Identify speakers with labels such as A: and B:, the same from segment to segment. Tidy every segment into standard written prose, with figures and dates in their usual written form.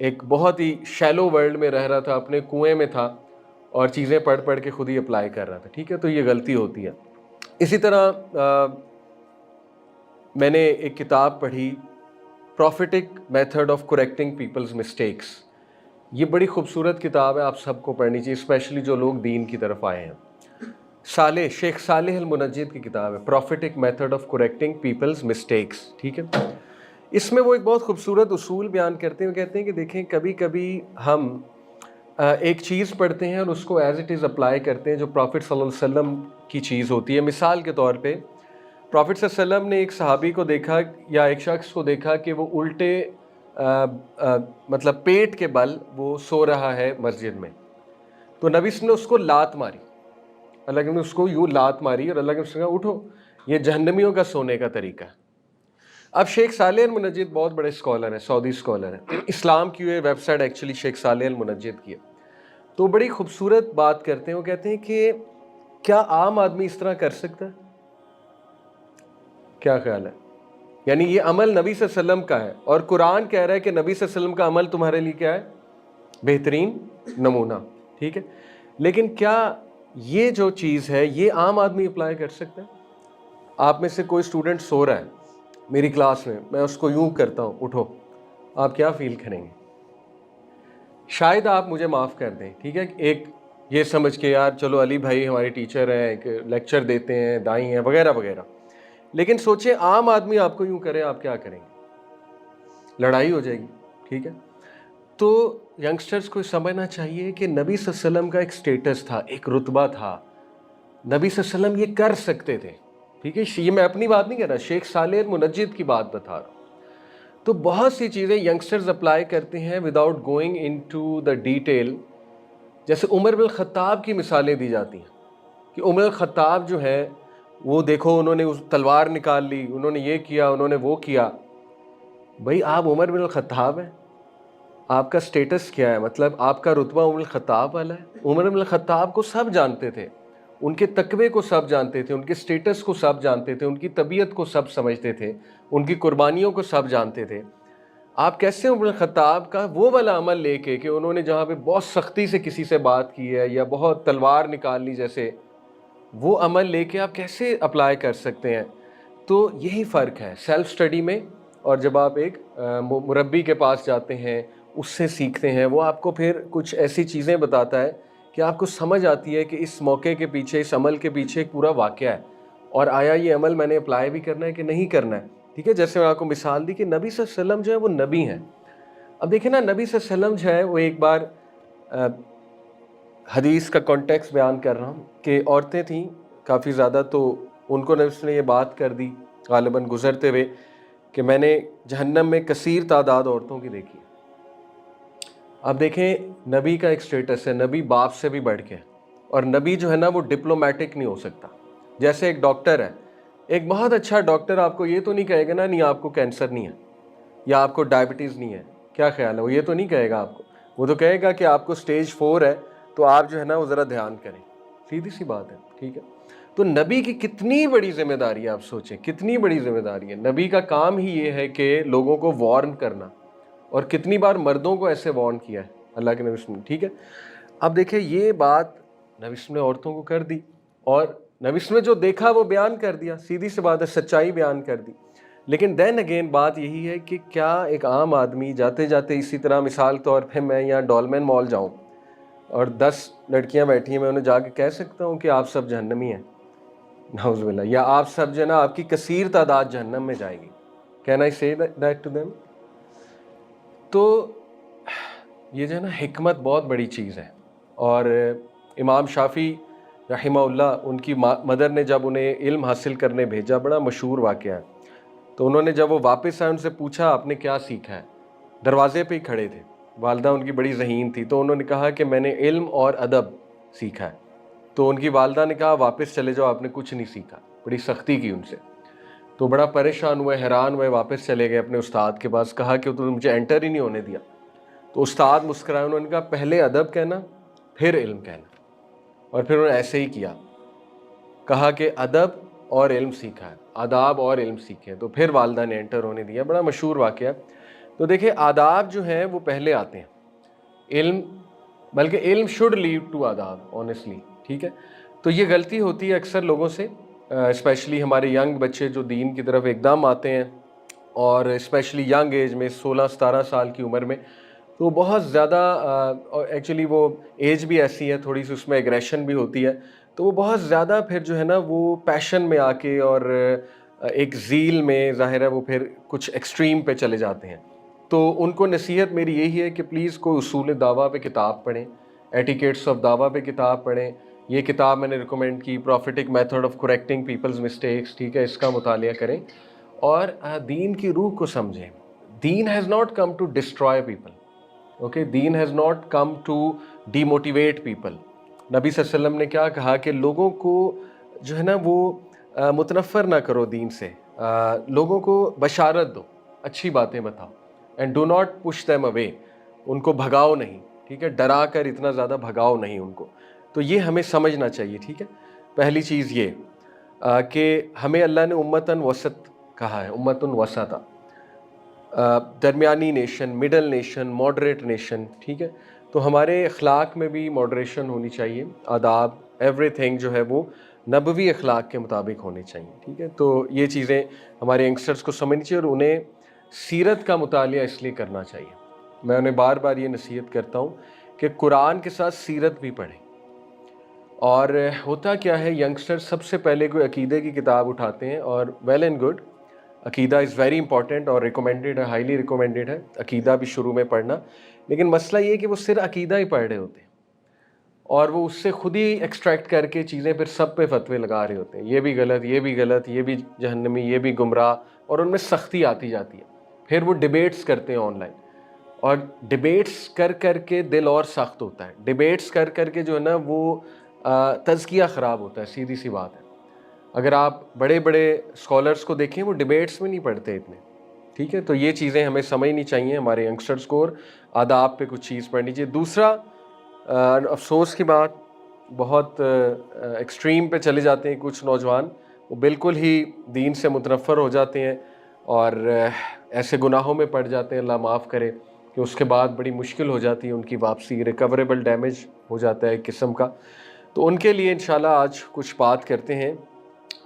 A: ایک بہت ہی shallow world میں رہ رہا تھا، اپنے کنویں میں تھا اور چیزیں پڑھ پڑھ کے خود ہی اپلائی کر رہا تھا. ٹھیک ہے، تو یہ غلطی ہوتی ہے. اسی طرح میں نے ایک کتاب پڑھی، prophetic method of correcting people's mistakes. یہ بڑی خوبصورت کتاب ہے، آپ سب کو پڑھنی چاہیے، اسپیشلی جو لوگ دین کی طرف آئے ہیں. شیخ صالح المنجد کی کتاب ہے، prophetic method of correcting people's mistakes. ٹھیک ہے، اس میں وہ ایک بہت خوبصورت اصول بیان کرتے ہیں. وہ کہتے ہیں کہ دیکھیں، کبھی کبھی ہم ایک چیز پڑھتے ہیں اور اس کو ایز اٹ از اپلائی کرتے ہیں جو پروفٹ صلی اللہ علیہ وسلم کی چیز ہوتی ہے. مثال کے طور پہ پروفٹ صلی اللہ علیہ وسلم نے ایک صحابی کو دیکھا یا ایک شخص کو دیکھا کہ وہ الٹے مطلب پیٹ کے بل وہ سو رہا ہے مسجد میں. تو نبی نے اس کو لات ماری، اللہ نے اس کو یوں لات ماری اور اللہ نے اس نے کہا اٹھو، یہ جہنمیوں کا سونے کا طریقہ ہے. اب شیخ صالح المنجد بہت بڑے اسکالر ہیں، سعودی اسکالر ہیں. اسلام کی یہ ویب سائٹ ایکچولی شیخ صالح المنجد کی ہے. تو بڑی خوبصورت بات کرتے ہیں. وہ کہتے ہیں کہ کیا عام آدمی اس طرح کر سکتا ہے؟ کیا خیال ہے؟ یعنی یہ عمل نبی صلی اللہ علیہ وسلم کا ہے اور قرآن کہہ رہا ہے کہ نبی صلی اللہ علیہ وسلم کا عمل تمہارے لیے کیا ہے؟ بہترین نمونہ. ٹھیک ہے، لیکن کیا یہ جو چیز ہے یہ عام آدمی اپلائی کر سکتا ہے؟ آپ میں سے کوئی اسٹوڈنٹ سو رہا ہے میری کلاس میں اس کو یوں کرتا ہوں اٹھو، آپ کیا فیل کریں گے؟ شاید آپ مجھے معاف کر دیں. ٹھیک ہے، ایک یہ سمجھ کے یار چلو علی بھائی ہمارے ٹیچر ہیں، ایک لیکچر دیتے ہیں، دائی ہیں وغیرہ وغیرہ. لیکن سوچیں عام آدمی آپ کو یوں کرے، آپ کیا کریں گے؟ لڑائی ہو جائے گی. ٹھیک ہے، تو ینگسٹرز کو سمجھنا چاہیے کہ نبی صلی اللہ علیہ وسلم کا ایک سٹیٹس تھا، ایک رتبہ تھا. نبی صلی اللہ علیہ وسلم یہ کر سکتے تھے. ٹھیک ہے، یہ میں اپنی بات نہیں کر رہا، شیخ صالح المنجد کی بات بتا رہا ہوں. تو بہت سی چیزیں ینگسٹرز اپلائی کرتے ہیں without going into the detail. جیسے عمر بن الخطاب کی مثالیں دی جاتی ہیں کہ عمر الخطاب جو ہے وہ دیکھو انہوں نے اس تلوار نکال لی، انہوں نے یہ کیا، انہوں نے وہ کیا. بھائی آپ عمر بن الخطاب ہیں، آپ کا سٹیٹس کیا ہے؟ مطلب آپ کا رتبہ عمر الخطاب والا ہے. عمر بن الخطاب کو سب جانتے تھے، ان کے تقوی کو سب جانتے تھے، ان کے سٹیٹس کو سب جانتے تھے، ان کی طبیعت کو سب سمجھتے تھے، ان کی قربانیوں کو سب جانتے تھے. آپ کیسے عمر الخطاب کا وہ والا عمل لے کے کہ انہوں نے جہاں پہ بہت سختی سے کسی سے بات کی ہے یا بہت تلوار نکال لی جیسے، وہ عمل لے کے آپ کیسے اپلائی کر سکتے ہیں؟ تو یہی فرق ہے سیلف سٹڈی میں اور جب آپ ایک مربی کے پاس جاتے ہیں، اس سے سیکھتے ہیں. وہ آپ کو پھر کچھ ایسی چیزیں بتاتا ہے کہ آپ کو سمجھ آتی ہے کہ اس موقع کے پیچھے، اس عمل کے پیچھے ایک پورا واقعہ ہے اور آیا یہ عمل میں نے اپلائی بھی کرنا ہے کہ نہیں کرنا ہے. ٹھیک ہے، جیسے میں آپ کو مثال دی کہ نبی صلی اللہ علیہ وسلم جو ہے وہ نبی ہیں. اب دیکھیں نا، نبی صلی اللہ علیہ وسلم جو ہے وہ ایک بار حدیث کا کانٹیکس بیان کر رہا ہوں کہ عورتیں تھیں کافی زیادہ، تو ان کو نبی نے یہ بات کر دی غالباً گزرتے ہوئے کہ میں نے جہنم میں کثیر تعداد عورتوں کی دیکھی. اب دیکھیں نبی کا ایک سٹیٹس ہے، نبی باپ سے بھی بڑھ کے، اور نبی جو ہے نا وہ ڈپلومیٹک نہیں ہو سکتا. جیسے ایک ڈاکٹر ہے، ایک بہت اچھا ڈاکٹر آپ کو یہ تو نہیں کہے گا نا نہیں آپ کو کینسر نہیں ہے یا آپ کو ڈائبٹیز نہیں ہے. کیا خیال ہے؟ وہ یہ تو نہیں کہے گا آپ کو. وہ تو کہے گا کہ آپ کو سٹیج 4 ہے تو آپ جو ہے نا وہ ذرا دھیان کریں. سیدھی سی بات ہے. ٹھیک ہے، تو نبی کی کتنی بڑی ذمہ داری ہے، آپ سوچیں کتنی بڑی ذمہ داری ہے. نبی کا کام ہی یہ ہے کہ لوگوں کو وارن کرنا، اور کتنی بار مردوں کو ایسے وارن کیا ہے اللہ کے نبی نے. ٹھیک ہے، اب دیکھیں یہ بات نبی نے عورتوں کو کر دی اور نبی نے جو دیکھا وہ بیان کر دیا. سیدھی سی بات ہے، سچائی بیان کر دی. لیکن دین اگین بات یہی ہے کہ کیا ایک عام آدمی جاتے جاتے اسی طرح مثال طور پہ میں یہاں ڈولمین مال جاؤں اور 10 لڑکیاں بیٹھی ہیں، میں انہیں جا کے کہہ سکتا ہوں کہ آپ سب جہنمی ہیں؟ نعوذ باللہ. یا آپ سب جو ہے نا آپ کی کثیر تعداد جہنم میں جائے گی. کین آئی سے دیٹ ٹو دیم؟ تو یہ جو ہے نا حکمت بہت بڑی چیز ہے. اور امام شافعی رحمہ اللہ، ان کی مدر نے جب انہیں علم حاصل کرنے بھیجا، بڑا مشہور واقعہ ہے، تو انہوں نے جب وہ واپس آئے ان سے پوچھا آپ نے کیا سیکھا ہے؟ دروازے پہ ہی کھڑے تھے، والدہ ان کی بڑی ذہین تھی، تو انہوں نے کہا کہ میں نے علم اور ادب سیکھا ہے. تو ان کی والدہ نے کہا واپس چلے جاؤ، آپ نے کچھ نہیں سیکھا. بڑی سختی کی ان سے. تو بڑا پریشان ہوئے، حیران ہوئے، واپس چلے گئے اپنے استاد کے پاس. کہا کہ تو مجھے انٹر ہی نہیں ہونے دیا. تو استاد مسکرائے، انہوں نے کہا پہلے ادب کہنا پھر علم کہنا. اور پھر انہوں نے ایسے ہی کیا، کہا کہ ادب اور علم سیکھا ہے، آداب اور علم سیکھے، تو پھر والدہ نے انٹر ہونے دیا. بڑا مشہور واقعہ. تو دیکھیں آداب جو ہیں وہ پہلے آتے ہیں، علم، بلکہ علم شوڈ لیڈ ٹو آداب آنیسٹلی، ٹھیک ہے. تو یہ غلطی ہوتی ہے اکثر لوگوں سے، اسپیشلی ہمارے ینگ بچے جو دین کی طرف ایک دم آتے ہیں، اور اسپیشلی ینگ ایج میں 16-17 سال کی عمر میں، تو بہت زیادہ ایکچولی وہ ایج بھی ایسی ہے، تھوڑی سی اس میں ایگریشن بھی ہوتی ہے، تو وہ بہت زیادہ پھر جو ہے نا وہ پیشن میں آ کے اور ایک زیل میں ظاہر ہے وہ پھر کچھ ایکسٹریم پہ چلے جاتے ہیں. تو ان کو نصیحت میری یہی ہے کہ پلیز کوئی اصول دعویٰ پہ کتاب پڑھیں، ایٹیکیٹس آف دعویٰ پہ کتاب پڑھیں. یہ کتاب میں نے ریکمینڈ کی، prophetic method of correcting people's mistakes, ٹھیک ہے، اس کا مطالعہ کریں اور دین کی روح کو سمجھیں. دین has not come to destroy people, okay, دین has not come to demotivate people. نبی صلی اللہ علیہ وسلم نے کیا کہا کہ لوگوں کو جو ہے نا وہ متنفر نہ کرو دین سے، لوگوں کو بشارت دو، اچھی باتیں بتاؤ، and do not push them away, ان کو بھگاؤ نہیں، ٹھیک ہے، ڈرا کر اتنا زیادہ بھگاؤ نہیں ان کو. تو یہ ہمیں سمجھنا چاہیے، ٹھیک ہے. پہلی چیز یہ کہ ہمیں اللہ نے امتاً وسط کہا ہے، امتاً وسطا، درمیانی nation, middle nation, moderate nation, ٹھیک ہے. تو ہمارے اخلاق میں بھی ماڈریشن ہونی چاہیے، آداب ایوری تھنگ جو ہے وہ نبوی اخلاق کے مطابق ہونے چاہیے، ٹھیک ہے. تو یہ چیزیں ہمارے ینگسٹرز کو سمجھنی چاہیے، اور انہیں سیرت کا مطالعہ اس لیے کرنا چاہیے. میں انہیں بار بار یہ نصیحت کرتا ہوں کہ قرآن کے ساتھ سیرت بھی پڑھیں. اور ہوتا کیا ہے، ینگسٹر سب سے پہلے کوئی عقیدے کی کتاب اٹھاتے ہیں، اور ویل اینڈ گڈ، عقیدہ از ویری امپورٹنٹ اور ریکمینڈیڈ ہے، ہائیلی ریکمینڈیڈ ہے عقیدہ بھی شروع میں پڑھنا. لیکن مسئلہ یہ ہے کہ وہ صرف عقیدہ ہی پڑھ رہے ہوتے ہیں، اور وہ اس سے خود ہی ایکسٹریکٹ کر کے چیزیں پھر سب پہ فتوے لگا رہے ہوتے ہیں، یہ بھی غلط، یہ بھی غلط، یہ بھی جہنمی، یہ بھی گمراہ، اور ان میں سختی آتی جاتی ہے. پھر وہ ڈیبیٹس کرتے ہیں آن لائن، اور ڈیبیٹس کر کر کے دل اور سخت ہوتا ہے، ڈیبیٹس کر کر کے جو ہے نا وہ تزکیہ خراب ہوتا ہے، سیدھی سی بات ہے. اگر آپ بڑے بڑے اسکالرس کو دیکھیں وہ ڈیبیٹس میں نہیں پڑھتے اتنے، ٹھیک ہے. تو یہ چیزیں ہمیں سمجھنی چاہیے ہمارے ینگسٹرس کو، اور آداب پہ کچھ چیز پڑھنی چاہیے. دوسرا افسوس کی بات، بہت ایکسٹریم پہ چلے جاتے ہیں کچھ نوجوان، وہ بالکل ہی دین سے متنفر ہو جاتے ہیں اور ایسے گناہوں میں پڑ جاتے ہیں، اللہ معاف کرے، کہ اس کے بعد بڑی مشکل ہو جاتی ہے ان کی واپسی، ریکوریبل ڈیمیج ہو جاتا ہے ایک قسم کا. تو ان کے لیے انشاءاللہ آج کچھ بات کرتے ہیں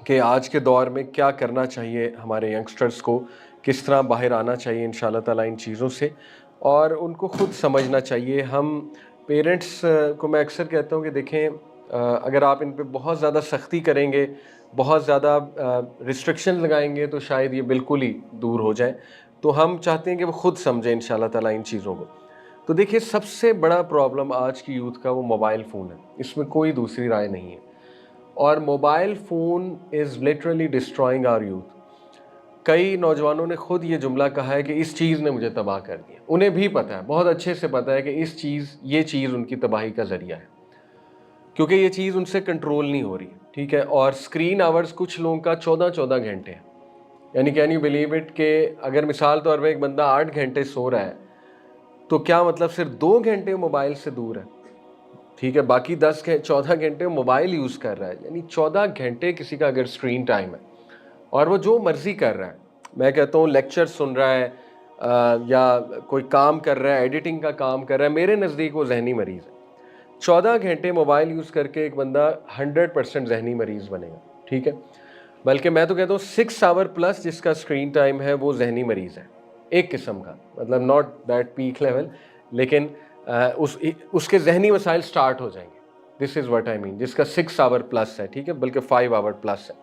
A: کہ آج کے دور میں کیا کرنا چاہیے ہمارے ینگسٹرز کو، کس طرح باہر آنا چاہیے انشاءاللہ تعالیٰ ان چیزوں سے، اور ان کو خود سمجھنا چاہیے. ہم پیرنٹس کو میں اکثر کہتا ہوں کہ دیکھیں، اگر آپ ان پہ بہت زیادہ سختی کریں گے، بہت زیادہ ریسٹرکشن لگائیں گے، تو شاید یہ بالکل ہی دور ہو جائیں. تو ہم چاہتے ہیں کہ وہ خود سمجھیں انشاءاللہ تعالیٰ ان چیزوں کو. تو دیکھیے سب سے بڑا پرابلم آج کی یوتھ کا وہ موبائل فون ہے، اس میں کوئی دوسری رائے نہیں ہے. اور mobile phone is literally destroying our youth. کئی نوجوانوں نے خود یہ جملہ کہا ہے کہ اس چیز نے مجھے تباہ کر دیا. انہیں بھی پتہ ہے، بہت اچھے سے پتہ ہے کہ یہ چیز ان کی تباہی کا ذریعہ ہے، کیونکہ یہ چیز ان سے کنٹرول نہیں ہو رہی، ٹھیک ہے. اور اسکرین آورز کچھ لوگوں کا 14 گھنٹے ہیں. یعنی کین یو بلیو اٹ کہ اگر مثال طور پہ ایک بندہ 8 گھنٹے سو رہا ہے، تو کیا مطلب صرف 2 گھنٹے موبائل سے دور ہے، ٹھیک ہے، باقی 14 گھنٹے موبائل یوز کر رہا ہے. یعنی 14 گھنٹے کسی کا اگر اسکرین ٹائم ہے، اور وہ جو مرضی کر رہا ہے، میں کہتا ہوں لیکچر سن رہا ہے یا کوئی کام کر رہا ہے، ایڈیٹنگ کا کام کر رہا ہے، میرے نزدیک وہ ذہنی مریض ہے. 14 گھنٹے موبائل یوز کر کے ایک بندہ 100% ذہنی مریض بنے گا، ٹھیک ہے. بلکہ میں تو کہتا ہوں 6 آور پلس جس کا اسکرین ٹائم ہے وہ ذہنی مریض ہے ایک قسم کا، مطلب ناٹ دیٹ پیک لیول، لیکن اس کے ذہنی مسائل سٹارٹ ہو جائیں گے. دس از واٹ آئی مین، جس کا 6 آور پلس ہے، ٹھیک ہے، بلکہ 5 آور پلس ہے.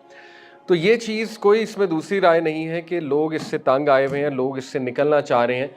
A: تو یہ چیز کوئی اس میں دوسری رائے نہیں ہے کہ لوگ اس سے تنگ آئے ہوئے ہیں، لوگ اس سے نکلنا چاہ رہے ہیں.